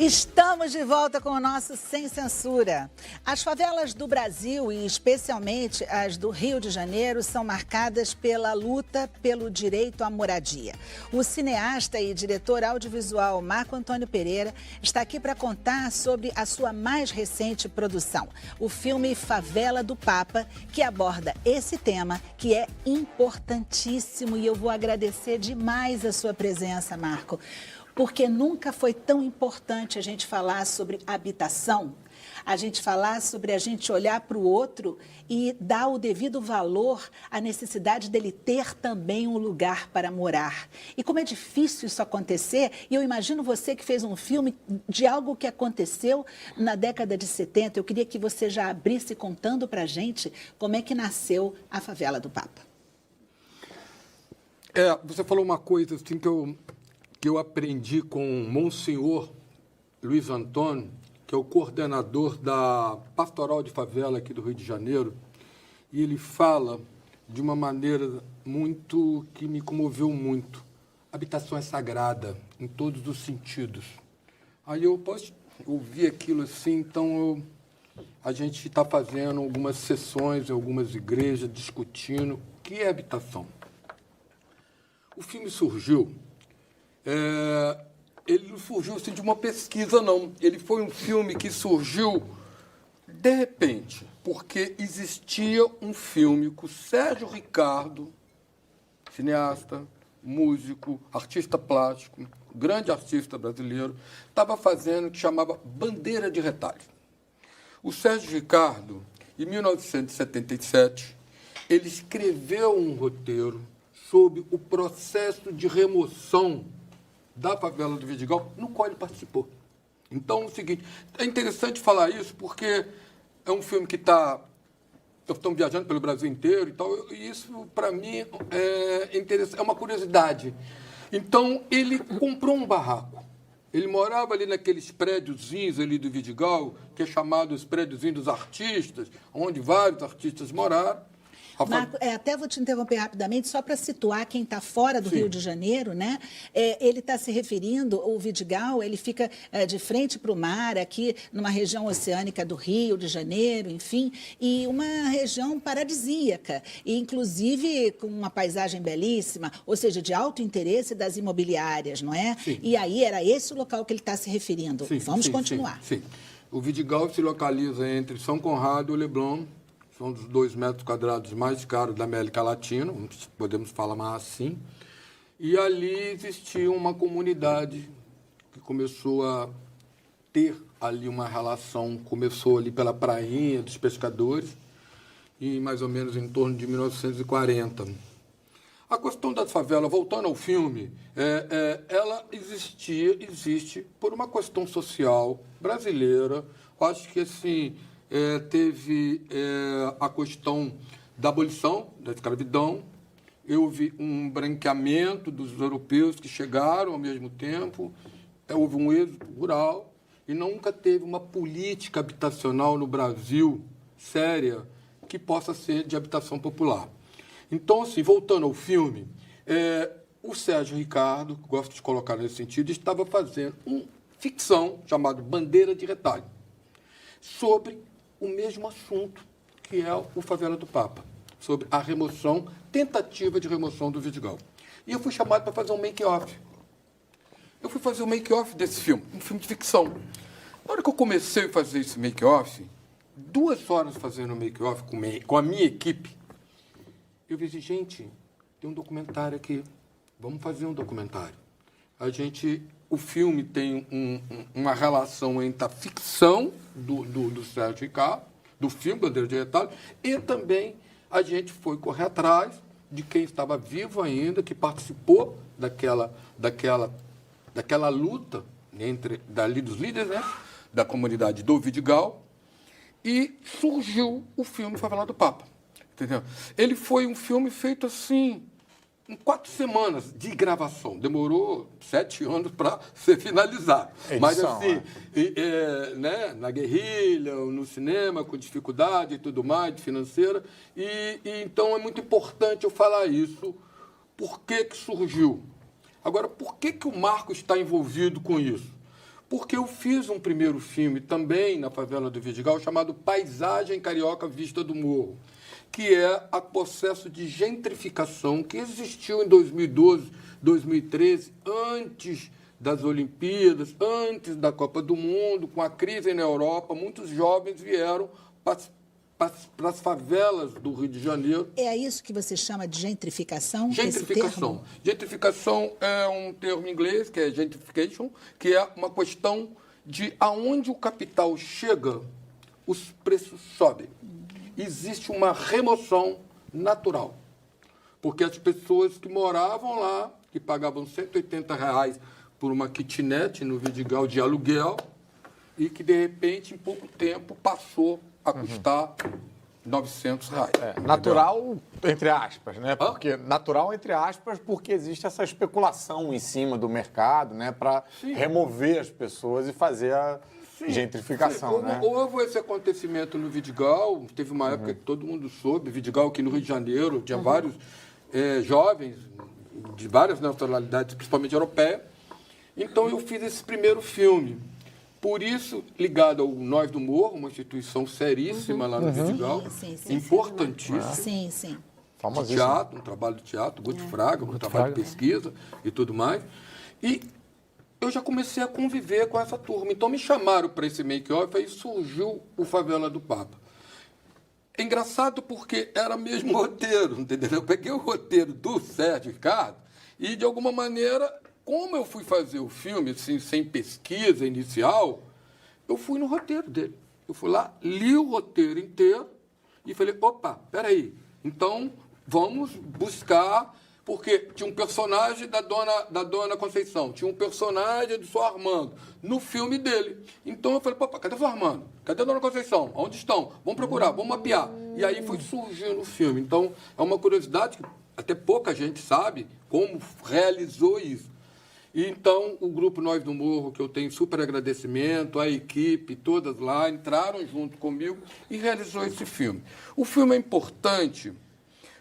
Estamos de volta com o nosso Sem Censura. As favelas do Brasil, e especialmente as do Rio de Janeiro, são marcadas pela luta pelo direito à moradia. O cineasta e diretor audiovisual Marco Antônio Pereira está aqui para contar sobre a sua mais recente produção, o filme Favela do Papa, que aborda esse tema que é importantíssimo. E eu vou agradecer demais a sua presença, Marco, porque nunca foi tão importante a gente falar sobre habitação, a gente falar sobre a gente olhar para o outro e dar o devido valor à necessidade dele ter também um lugar para morar. E como é difícil isso acontecer, e eu imagino você que fez um filme de algo que aconteceu na década de 70, eu queria que você já abrisse contando para a gente como é que nasceu a Favela do Papa. Você falou uma coisa assim que eu aprendi com o Monsenhor Luiz Antônio, que é o coordenador da Pastoral de Favela aqui do Rio de Janeiro, e ele fala de uma maneira que me comoveu muito. Habitação é sagrada, em todos os sentidos. Aí eu posso ouvir aquilo assim, então a gente está fazendo algumas sessões em algumas igrejas, discutindo o que é habitação. O filme surgiu... ele não surgiu assim, de uma pesquisa, não. Ele foi um filme que surgiu de repente, porque existia um filme com o Sérgio Ricardo, cineasta, músico, artista plástico, grande artista brasileiro, estava fazendo o que chamava Bandeira de Retalho. O Sérgio Ricardo, em 1977, ele escreveu um roteiro sobre o processo de remoção da favela do Vidigal, no qual ele participou. Então, é o seguinte, é interessante falar isso porque é um filme que estão viajando pelo Brasil inteiro e tal, e isso, para mim, é interessante, é uma curiosidade. Então, ele comprou um barraco. Ele morava ali naqueles prédiozinhos ali do Vidigal, que é chamado os prédiozinhos dos artistas, onde vários artistas moraram. Marco, até vou te interromper rapidamente, só para situar quem está fora do Rio de Janeiro, né? Ele está se referindo, o Vidigal, ele fica de frente para o mar, aqui numa região oceânica do Rio de Janeiro, enfim, e uma região paradisíaca, e inclusive com uma paisagem belíssima, ou seja, de alto interesse das imobiliárias, não é? Sim. E aí era esse o local que ele está se referindo. Vamos continuar. Sim. O Vidigal se localiza entre São Conrado e o Leblon. São um dos 2 metros quadrados mais caros da América Latina, podemos falar mais assim. E ali existia uma comunidade que começou a ter ali uma relação, começou ali pela prainha dos pescadores, e mais ou menos em torno de 1940. A questão da favela, voltando ao filme, ela existe por uma questão social brasileira. Eu acho que assim... teve a questão da abolição da escravidão, houve um branqueamento dos europeus que chegaram ao mesmo tempo, houve um êxodo rural e nunca teve uma política habitacional no Brasil séria que possa ser de habitação popular. Então, assim, voltando ao filme, o Sérgio Ricardo, que gosto de colocar nesse sentido, estava fazendo uma ficção chamada Bandeira de Retalho, sobre o mesmo assunto, que é o Favela do Papa, sobre a tentativa de remoção do Vidigal. E eu fui chamado para fazer um make-off. Eu fui fazer o make-off desse filme, um filme de ficção. Na hora que eu comecei a fazer esse make-off, 2 horas fazendo o make-off com a minha equipe, eu disse, gente, tem um documentário aqui, vamos fazer um documentário. O filme tem uma relação entre a ficção do Sérgio Ricardo, do filme Bandeira de Retalho, e também a gente foi correr atrás de quem estava vivo ainda, que participou daquela luta dali dos líderes, né, da comunidade do Vidigal, e surgiu o filme Favela do Papa. Entendeu? Ele foi um filme feito assim... em 4 semanas de gravação. Demorou 7 anos para ser finalizado. Mas, assim, na guerrilha, no cinema, com dificuldade e tudo mais, financeira. Então, é muito importante eu falar isso. Por que surgiu? Agora, por que o Marco está envolvido com isso? Porque eu fiz um primeiro filme também na favela do Vidigal chamado Paisagem Carioca Vista do Morro, que é o processo de gentrificação que existiu em 2012, 2013, antes das Olimpíadas, antes da Copa do Mundo, com a crise na Europa. Muitos jovens vieram para as favelas do Rio de Janeiro. É isso que você chama de gentrificação? Gentrificação. Gentrificação é um termo em inglês, que é gentrification, que é uma questão de aonde o capital chega, os preços sobem. Existe uma remoção natural. Porque as pessoas que moravam lá, que pagavam R$180 por uma kitnet no Vidigal de aluguel, e que, de repente, em pouco tempo, passou a custar R$900. Natural, entre aspas, né? Porque, natural, entre aspas, porque existe essa especulação em cima do mercado, né? Para remover as pessoas e fazer a gentrificação, né? Houve esse acontecimento no Vidigal, teve uma época que todo mundo soube, Vidigal aqui no Rio de Janeiro, tinha vários jovens de várias nacionalidades, principalmente europeias. Então, eu fiz esse primeiro filme. Por isso, ligado ao Nós do Morro, uma instituição seríssima lá no Vidigal, importantíssima. Sim. De teatro, um trabalho de teatro, Guto Fraga, um trabalho de pesquisa e tudo mais. E eu já comecei a conviver com essa turma. Então, me chamaram para esse make-off, aí surgiu o Favela do Papa. É engraçado porque era mesmo roteiro, entendeu? Eu peguei o roteiro do Sérgio Ricardo e, de alguma maneira, como eu fui fazer o filme, assim, sem pesquisa inicial, eu fui no roteiro dele. Eu fui lá, li o roteiro inteiro e falei, opa, peraí, então vamos buscar, porque tinha um personagem da dona Conceição, tinha um personagem do Sr. Armando no filme dele. Então eu falei, opa, cadê o Sr. Armando? Cadê a dona Conceição? Onde estão? Vamos procurar, vamos mapear. E aí foi surgindo o filme. Então é uma curiosidade que até pouca gente sabe como realizou isso. E então, o grupo Nós do Morro, que eu tenho super agradecimento, a equipe, todas lá, entraram junto comigo e realizou esse filme. O filme é importante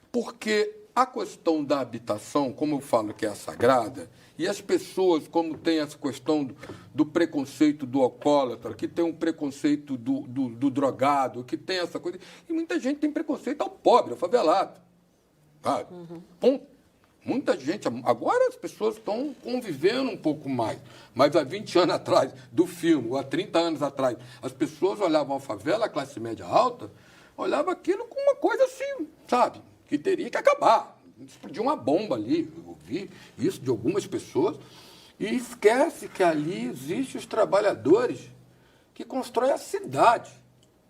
porque a questão da habitação, como eu falo que é a sagrada, e as pessoas, como tem essa questão do preconceito do alcoólatra, que tem um preconceito do drogado, que tem essa coisa, e muita gente tem preconceito ao pobre, ao favelado. Sabe? Ponto. Muita gente, agora as pessoas estão convivendo um pouco mais, mas há 20 anos atrás do filme, ou há 30 anos atrás, as pessoas olhavam a favela, a classe média alta, olhavam aquilo com uma coisa assim, sabe, que teria que acabar. Explodiu uma bomba ali, eu ouvi isso de algumas pessoas, e esquece que ali existem os trabalhadores que constroem a cidade,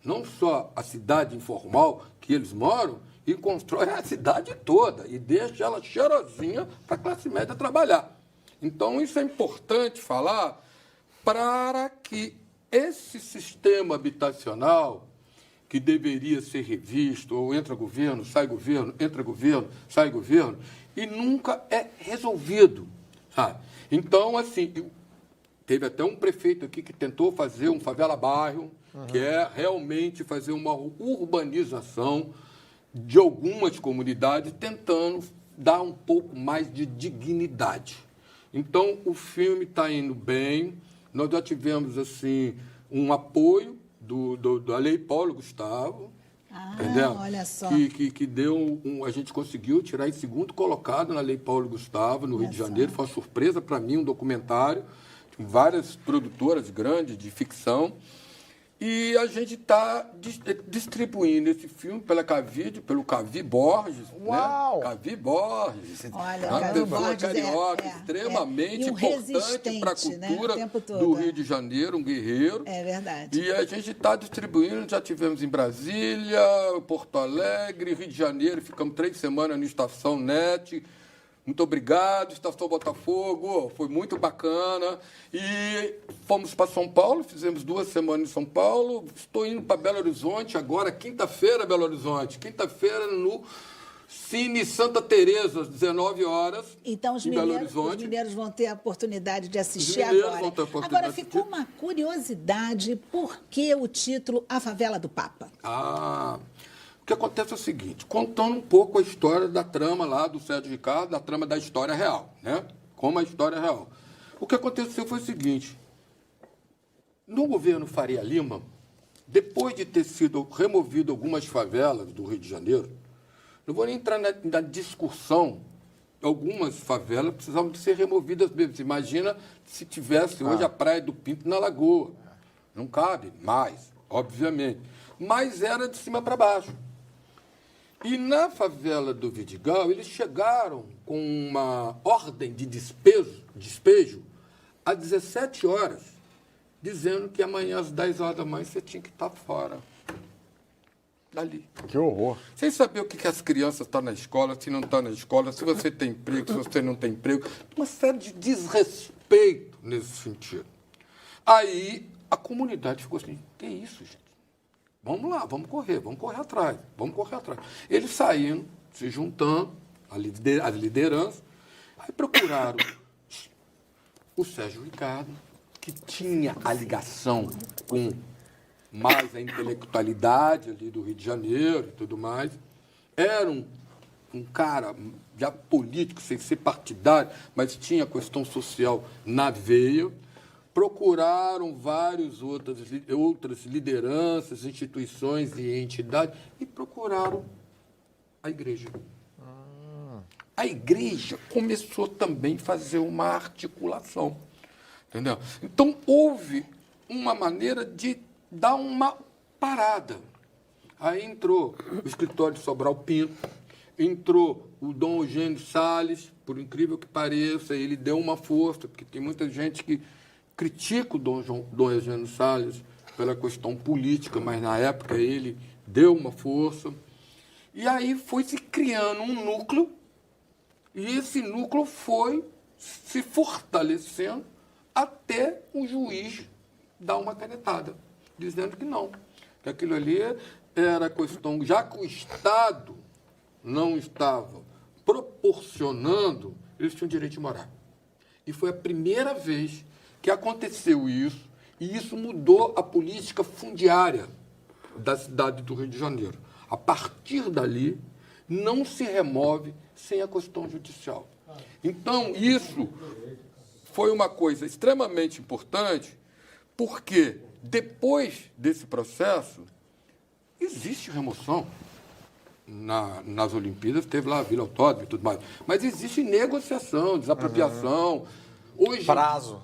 não só a cidade informal que eles moram, e constrói a cidade toda e deixa ela cheirosinha para a classe média trabalhar. Então, isso é importante falar para que esse sistema habitacional, que deveria ser revisto, ou entra governo, sai governo, entra governo, sai governo, e nunca é resolvido, sabe? Então, assim, teve até um prefeito aqui que tentou fazer um favela-bairro, que é realmente fazer uma urbanização de algumas comunidades, tentando dar um pouco mais de dignidade. Então, o filme está indo bem. Nós já tivemos, assim, um apoio da Lei Paulo Gustavo, entendeu? Olha só. Que deu a gente conseguiu tirar em segundo colocado na Lei Paulo Gustavo, no Rio de Janeiro. Foi uma surpresa para mim, um documentário, com várias produtoras grandes de ficção. E a gente está distribuindo esse filme pela Cavide, pelo Cavi Borges. Uau! Né? Cavi Borges. Olha, uma Cavi pessoa Borges carioca extremamente importante para a cultura, né? do Rio de Janeiro, um guerreiro. É verdade. E a gente está distribuindo, já tivemos em Brasília, Porto Alegre, Rio de Janeiro, ficamos 3 semanas no Estação Net. Muito obrigado, Estação Botafogo, foi muito bacana. E fomos para São Paulo, fizemos 2 semanas em São Paulo. Estou indo para Belo Horizonte agora, quinta-feira, Belo Horizonte. Quinta-feira no Cine Santa Teresa, às 19 horas. Então os mineiros vão ter a oportunidade de assistir agora. Agora, ficou uma curiosidade, por que o título A Favela do Papa? O que acontece é o seguinte, contando um pouco a história da trama lá do Sérgio Ricardo, da trama da história real, né? Como a história real. O que aconteceu foi o seguinte, no governo Faria Lima, depois de ter sido removido algumas favelas do Rio de Janeiro, não vou nem entrar na discussão, algumas favelas precisavam de ser removidas mesmo. Você imagina se tivesse hoje a Praia do Pinto na Lagoa. Não cabe mais, obviamente. Mas era de cima para baixo. E na favela do Vidigal, eles chegaram com uma ordem de despejo às 17 horas, dizendo que amanhã às 10 horas da manhã você tinha que estar fora dali. Que horror. Sem saber o que as crianças estão na escola, se não estão na escola, se você tem emprego, se você não tem emprego. Uma série de desrespeito nesse sentido. Aí a comunidade ficou assim, que isso, gente? Vamos lá, vamos correr atrás. Eles saíram, se juntando, as lideranças, aí procuraram o Sérgio Ricardo, que tinha a ligação com mais a intelectualidade ali do Rio de Janeiro e tudo mais. Era um cara já político, sem ser partidário, mas tinha a questão social na veia. Procuraram várias outras lideranças, instituições e entidades e procuraram a igreja. A igreja começou também a fazer uma articulação. Entendeu? Então, houve uma maneira de dar uma parada. Aí entrou o escritório de Sobral Pinto, entrou o Dom Eugênio Salles, por incrível que pareça, ele deu uma força, porque tem muita gente que critica o Dom Eugênio Salles pela questão política, mas na época ele deu uma força. E aí foi se criando um núcleo, e esse núcleo foi se fortalecendo até o juiz dar uma canetada, dizendo que não, que aquilo ali era questão, já que o Estado não estava proporcionando, eles tinham direito de morar. E foi a primeira vez que aconteceu isso, e isso mudou a política fundiária da cidade do Rio de Janeiro. A partir dali, não se remove sem a questão judicial. Então, isso foi uma coisa extremamente importante, porque depois desse processo, existe remoção. Nas Olimpíadas, teve lá a Vila Autódromo e tudo mais. Mas existe negociação, desapropriação. Hoje, prazo,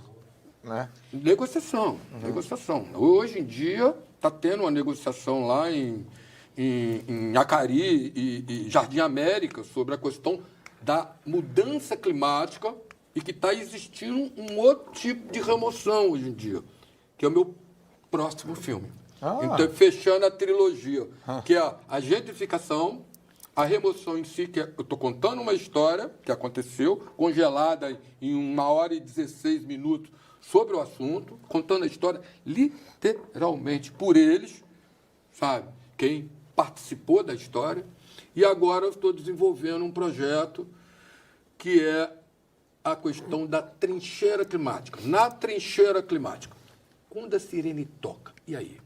né? Negociação. Hoje em dia, está tendo uma negociação lá em Acari e Jardim América sobre a questão da mudança climática e que está existindo um outro tipo de remoção hoje em dia, que é o meu próximo filme. Então, fechando a trilogia, que é a gentrificação, a remoção em si, que eu estou contando uma história que aconteceu, congelada em 1h16 sobre o assunto, contando a história literalmente por eles, sabe? Quem participou da história. E agora eu estou desenvolvendo um projeto que é a questão da trincheira climática. Na trincheira climática, quando a sirene toca, e aí?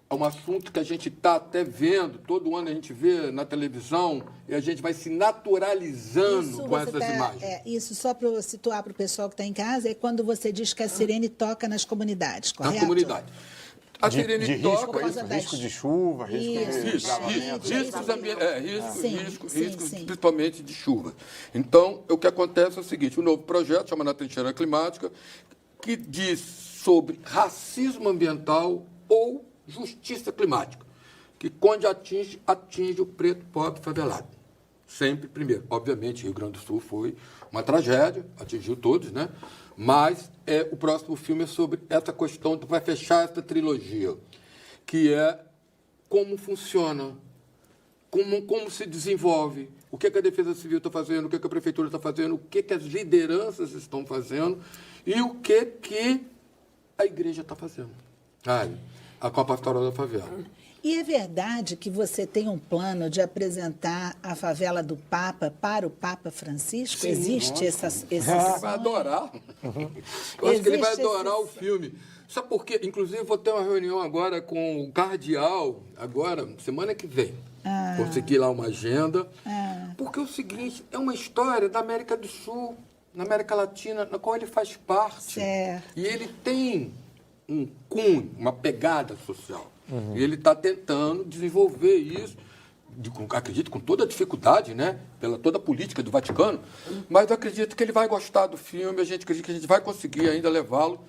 É um assunto que a gente está até vendo, todo ano a gente vê na televisão, e a gente vai se naturalizando com essas imagens. Isso, só para situar para o pessoal que está em casa, é quando você diz que a sirene toca nas comunidades, correto? Na comunidade. A sirene toca... Risco de chuva, riscos principalmente de chuva. Então, o que acontece é o seguinte, um novo projeto, chamado A Trincheira Climática, que diz sobre racismo ambiental ou justiça climática, que quando atinge o preto, pobre, favelado. Sempre primeiro. Obviamente, Rio Grande do Sul foi uma tragédia, atingiu todos, né? Mas o próximo filme é sobre essa questão, vai fechar essa trilogia, que é como funciona, como se desenvolve, o que a Defesa Civil está fazendo, o que a Prefeitura está fazendo, o que as lideranças estão fazendo e o que a igreja está fazendo. Com a Pastoral da Favela. E é verdade que você tem um plano de apresentar a favela do Papa para o Papa Francisco? Sim, existe esse Ele vai adorar. Eu acho que ele vai adorar o filme. Sabe por quê? Inclusive, eu vou ter uma reunião agora com o cardeal, semana que vem. Consegui lá uma agenda. Porque é o seguinte, é uma história da América do Sul. na América Latina, na qual ele faz parte. Certo. E ele tem um cunho, uma pegada social. E ele está tentando desenvolver isso, acredito com toda a dificuldade, né? Pela toda a política do Vaticano, mas eu acredito que ele vai gostar do filme, a gente acredita que a gente vai conseguir ainda levá-lo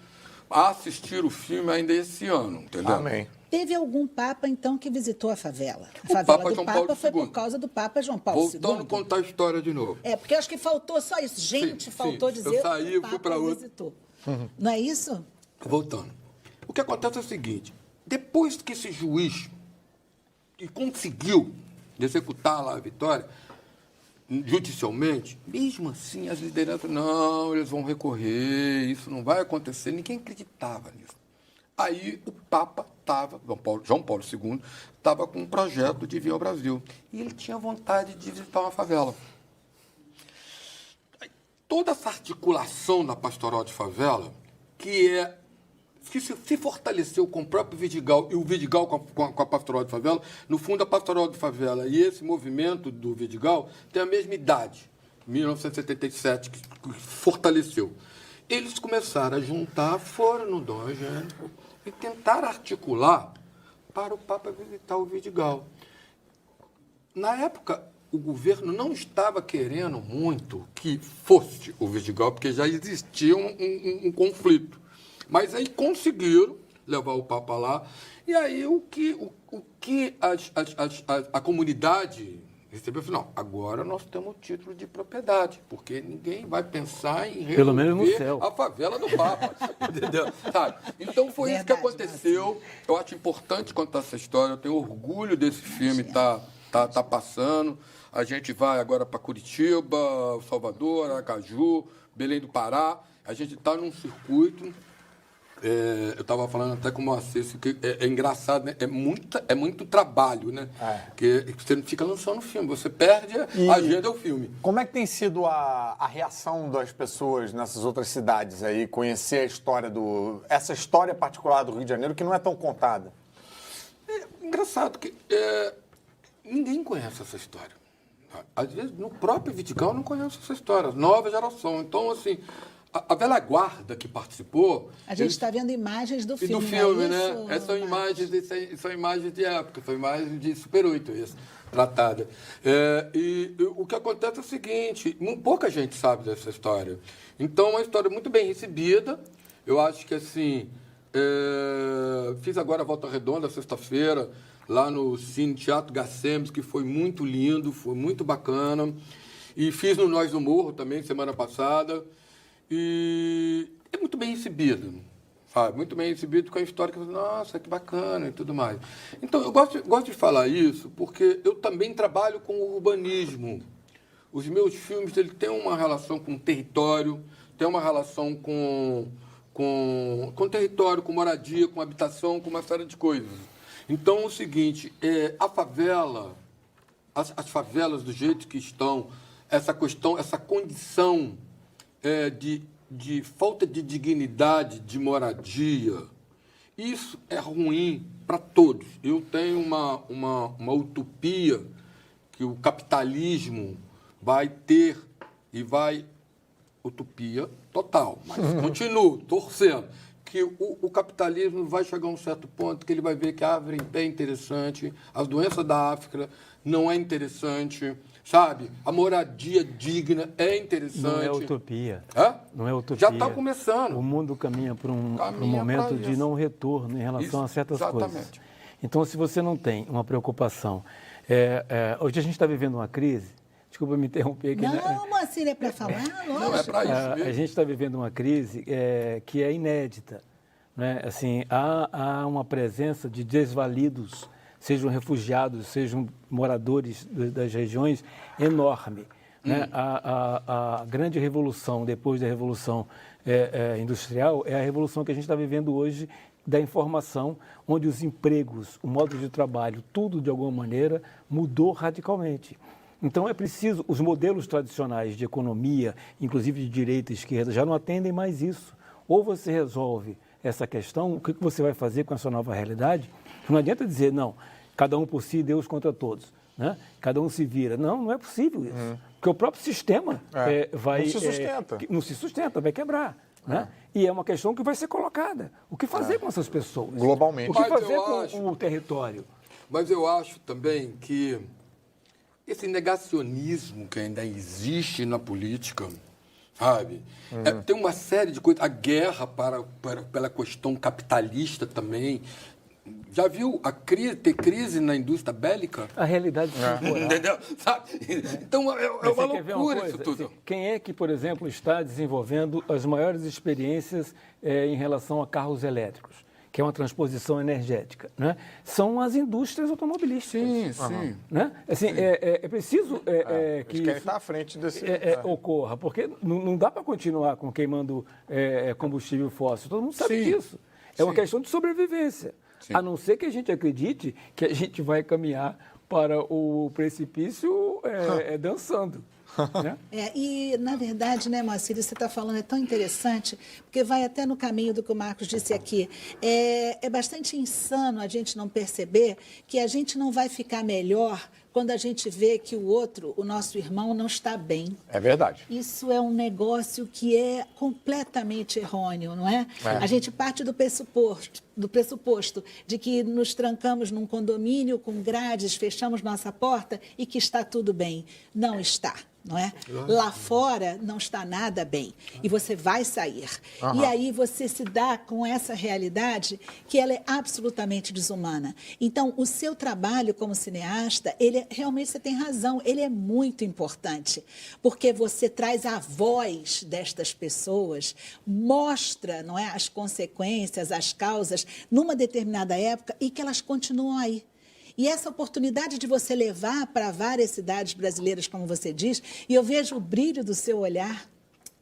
a assistir o filme ainda esse ano, entendeu? Amém. Teve algum Papa, então, que visitou a favela? A O favela Papa do João Papa Paulo foi II. por causa do Papa João Paulo II. Voltando a contar a história de novo. Porque eu acho que faltou só isso. Gente, Sim, faltou sim. dizer Eu saí, que o fui Papa pra outro. visitou. Não é isso? Voltando. O que acontece é o seguinte, depois que esse juiz conseguiu executar lá a vitória, judicialmente, mesmo assim as lideranças, não, eles vão recorrer, isso não vai acontecer, ninguém acreditava nisso. Aí o Papa estava, João Paulo II, estava com um projeto de vir ao Brasil. E ele tinha vontade de visitar uma favela. Toda essa articulação da pastoral de favela, que se fortaleceu com o próprio Vidigal e o Vidigal com a pastoral de favela, no fundo a pastoral de favela e esse movimento do Vidigal tem a mesma idade, 1977, que fortaleceu. Eles começaram a juntar, foram no Dom Eugênio e tentaram articular para o Papa visitar o Vidigal. Na época, o governo não estava querendo muito que fosse o Vidigal, porque já existia um conflito. Mas aí conseguiram levar o Papa lá. E aí o que a comunidade recebeu? Não, agora nós temos o título de propriedade, porque ninguém vai pensar em Pelo menos no resolver céu. a favela do Papa. Entendeu? Sabe? Então foi isso que aconteceu. Eu acho importante contar essa história. Eu tenho orgulho desse filme estar passando. A gente vai agora para Curitiba, Salvador, Aracaju, Belém do Pará. A gente está num circuito. Eu estava falando até com o Moacir, que é engraçado, né? É muito trabalho, né? Porque você não fica lançando filme, você perde a agenda do filme. Como é que tem sido a reação das pessoas nessas outras cidades aí, conhecer a história essa história particular do Rio de Janeiro, que não é tão contada? É engraçado que ninguém conhece essa história. Às vezes, no próprio Vidigal não conhece essa história, nova geração. Então, assim, a velha guarda que participou... A gente está vendo imagens do filme, né? São imagens de época, são imagens de Super 8, tratada. E o que acontece é o seguinte, pouca gente sabe dessa história. Então, é uma história muito bem recebida. Eu acho que, assim, fiz agora a Volta Redonda, sexta-feira, lá no Cine Teatro Gacemes, que foi muito lindo, foi muito bacana. E fiz no Nós no Morro também, semana passada. E é muito bem recebido, sabe? Muito bem recebido com a história que você, nossa, que bacana e tudo mais. Então, eu gosto de falar isso porque eu também trabalho com o urbanismo. Os meus filmes, eles têm uma relação com o território, têm uma relação com território, com moradia, com habitação, com uma série de coisas. Então, é o seguinte, a favela, as favelas do jeito que estão, essa condição de falta de dignidade, de moradia, isso é ruim para todos. Eu tenho uma utopia que o capitalismo vai ter e vai... Utopia total, mas continuo torcendo que o capitalismo vai chegar a um certo ponto que ele vai ver que a árvore em pé é interessante, as doenças da África não é interessante, sabe? A moradia digna é interessante. Não é utopia. Não é utopia. Já está começando. O mundo caminha para um momento de não retorno em relação a certas coisas. Então, se você não tem uma preocupação... hoje a gente está vivendo uma crise. Desculpa me interromper aqui. Não, Moacir, é para falar? Lógico. Não, é para isso mesmo. A gente está vivendo uma crise que é inédita. Né? Assim, há uma presença de desvalidos, sejam refugiados, sejam moradores das regiões, enorme. Né? A grande revolução, depois da revolução industrial, é a revolução que a gente está vivendo hoje da informação, onde os empregos, o modo de trabalho, tudo de alguma maneira mudou radicalmente. Então é preciso, os modelos tradicionais de economia, inclusive de direita e esquerda, já não atendem mais isso. Ou você resolve essa questão, o que você vai fazer com essa nova realidade? Não adianta dizer, não, cada um por si, Deus contra todos. Né? Cada um se vira. Não é possível isso. Porque o próprio sistema vai... Não se sustenta. Não se sustenta, vai quebrar. Né? E é uma questão que vai ser colocada. O que fazer com essas pessoas? Globalmente. O que fazer com o território? Mas eu acho também que esse negacionismo que ainda existe na política, sabe? Tem uma série de coisas. A guerra pela questão capitalista também. Já viu ter crise na indústria bélica? A realidade Entendeu? Sabe? Então, é uma loucura isso tudo. Assim, quem é que, por exemplo, está desenvolvendo as maiores experiências em relação a carros elétricos, que é uma transposição energética? Né? São as indústrias automobilísticas. Sim. Né? Assim, é preciso que quem está à frente desse... ocorra, porque não dá para continuar com queimando combustível fóssil. Todo mundo sabe disso. É uma questão de sobrevivência. Sim. A não ser que a gente acredite que a gente vai caminhar para o precipício dançando. Né? E, na verdade, né, Moacir, você está falando, é tão interessante, porque vai até no caminho do que o Marcos disse aqui. É bastante insano a gente não perceber que a gente não vai ficar melhor quando a gente vê que o outro, o nosso irmão, não está bem. É verdade. Isso é um negócio que é completamente errôneo, não é? A gente parte do pressuposto de que nos trancamos num condomínio com grades, fechamos nossa porta e que está tudo bem. Não está. Não é? Lá fora não está nada bem e você vai sair. E aí você se dá com essa realidade que ela é absolutamente desumana. Então, o seu trabalho como cineasta, realmente você tem razão, ele é muito importante, porque você traz a voz destas pessoas, mostra, não é, as consequências, as causas numa determinada época e que elas continuam aí. E essa oportunidade de você levar para várias cidades brasileiras, como você diz, e eu vejo o brilho do seu olhar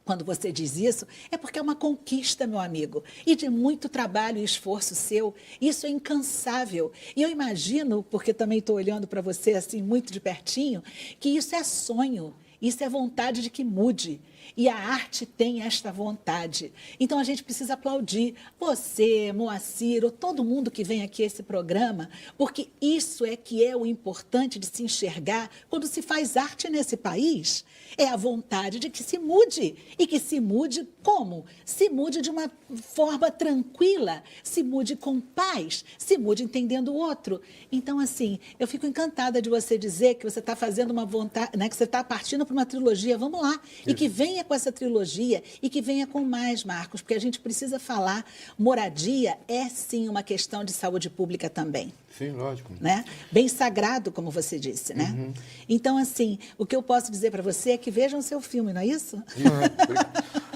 quando você diz isso, é porque é uma conquista, meu amigo, e de muito trabalho e esforço seu. Isso é incansável. E eu imagino, porque também estou olhando para você assim muito de pertinho, que isso é sonho, isso é vontade de que mude. E a arte tem esta vontade. Então, a gente precisa aplaudir você, Moacir, ou todo mundo que vem aqui a esse programa, porque isso é que é o importante de se enxergar quando se faz arte nesse país. É a vontade de que se mude. E que se mude como? Se mude de uma forma tranquila, se mude com paz, se mude entendendo o outro. Então, assim, eu fico encantada de você dizer que você está fazendo uma vontade, né, que você está partindo para uma trilogia. Vamos lá. E que venha com essa trilogia e que venha com mais, Marcos, porque a gente precisa falar. Moradia é, sim, uma questão de saúde pública também. Sim, lógico. Né? Bem sagrado, como você disse, né? Então, assim, o que eu posso dizer para você é que vejam o seu filme, não é isso?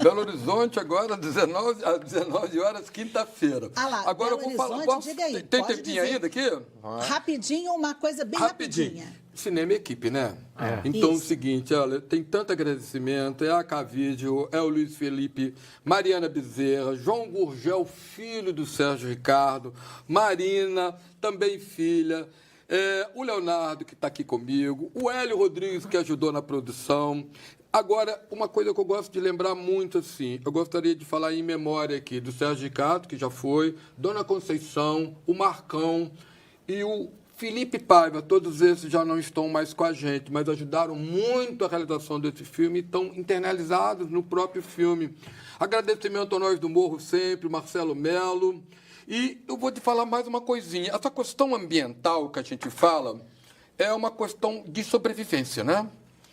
Belo Horizonte, agora, às 19 horas, quinta-feira. Lá, agora Belo eu vou falar. Horizonte, diga aí, tem pode tempinho dizer. ainda aqui? Rapidinho, uma coisa bem rapidinha. Cinema e equipe, né? Então, Isso. é o seguinte, olha, tem tanto agradecimento, é a Cavídeo, é o Luiz Felipe, Mariana Bezerra, João Gurgel, filho do Sérgio Ricardo, Marina, também filha, o Leonardo, que está aqui comigo, o Hélio Rodrigues, que ajudou na produção. Agora, uma coisa que eu gosto de lembrar muito, assim, eu gostaria de falar em memória aqui do Sérgio Ricardo, que já foi, Dona Conceição, o Marcão e o Felipe Paiva. Todos esses já não estão mais com a gente, mas ajudaram muito a realização desse filme e estão internalizados no próprio filme. Agradecimento ao Nós do Morro sempre, Marcelo Melo. E eu vou te falar mais uma coisinha. Essa questão ambiental que a gente fala é uma questão de sobrevivência, né?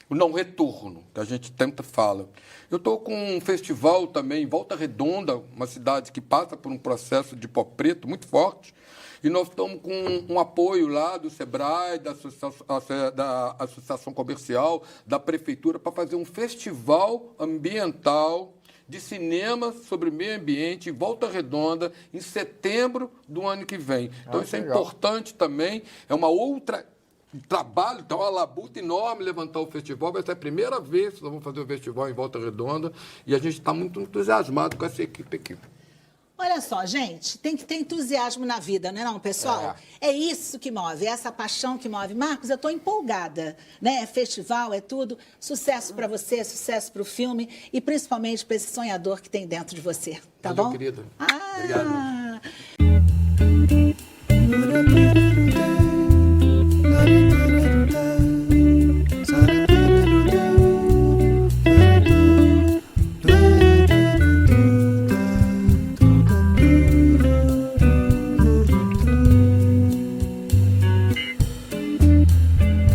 O não retorno, que a gente tenta falar. Eu estou com um festival também em Volta Redonda, uma cidade que passa por um processo de pó preto muito forte, e nós estamos com um apoio lá do SEBRAE, da Associação Comercial, da Prefeitura, para fazer um festival ambiental de cinema sobre meio ambiente em Volta Redonda em setembro do ano que vem. Então, isso é importante também, é uma outra trabalho, então uma labuta enorme levantar o festival. Vai ser a primeira vez que nós vamos fazer o festival em Volta Redonda e a gente está muito entusiasmado com essa equipe aqui. Olha só, gente, tem que ter entusiasmo na vida, não é não, pessoal? É isso que move, é essa paixão que move. Marcos, eu estou empolgada, né? É festival, é tudo. Sucesso para você, sucesso para o filme e principalmente para esse sonhador que tem dentro de você, tá Valeu, bom? querida. Obrigado.